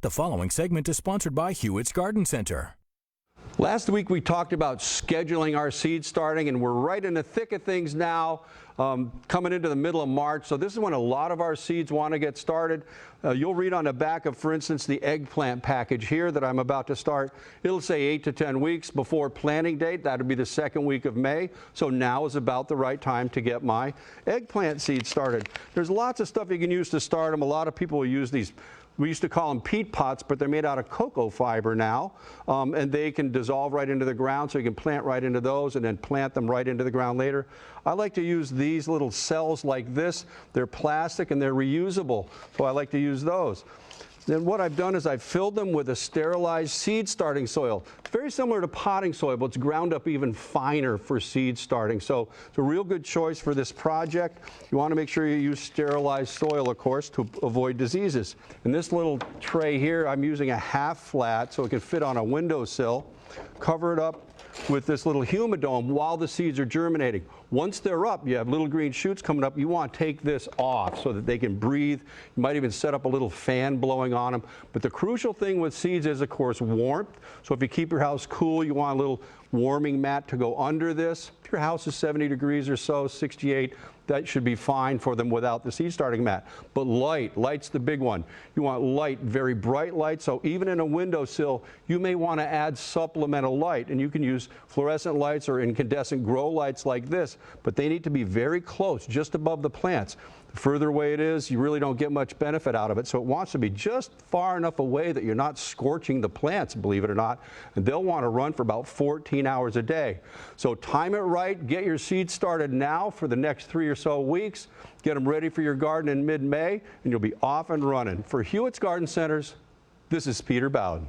The following segment is sponsored by Hewitt's Garden Center. Last week we talked about scheduling our seed starting, and we're right in the thick of things now, coming into the middle of March. So this is when a lot of our seeds want to get started. You'll read on the back of, for instance, the eggplant package here that I'm about to start. It'll say 8 to 10 weeks before planting date. That'll be the second week of May. So now is about the right time to get my eggplant seeds started. There's lots of stuff you can use to start them. A lot of people will use these. We used to call them peat pots, but they're made out of cocoa fiber now, and they can dissolve right into the ground, so you can plant right into those and then plant them right into the ground later. I like to use these little cells like this. They're plastic and they're reusable, so I like to use those. Then what I've done is I've filled them with a sterilized seed starting soil. Very similar to potting soil, but it's ground up even finer for seed starting. So it's a real good choice for this project. You want to make sure you use sterilized soil, of course, to avoid diseases. In this little tray here, I'm using a half flat so it can fit on a windowsill. Cover it up with this little humidome while the seeds are germinating. Once they're up, you have little green shoots coming up. You want to take this off so that they can breathe. You might even set up a little fan blowing on them. But the crucial thing with seeds is, of course, warmth. So if you keep your house cool, you want a little warming mat to go under this. If your house is 70 degrees or so, 68, that should be fine for them without the seed starting mat. But light's the big one. You want light, very bright light. So even in a windowsill, you may want to add supplemental light, and you can use fluorescent lights or incandescent grow lights like this, but they need to be very close, just above the plants. The further away it is, you really don't get much benefit out of it. So it wants to be just far enough away that you're not scorching the plants, believe it or not. And they'll want to run for about 14 hours a day. So time it right, get your seeds started now for the next 3 or so weeks. Get them ready for your garden in mid-May, and you'll be off and running. For Hewitt's Garden Centers, this is Peter Bowden.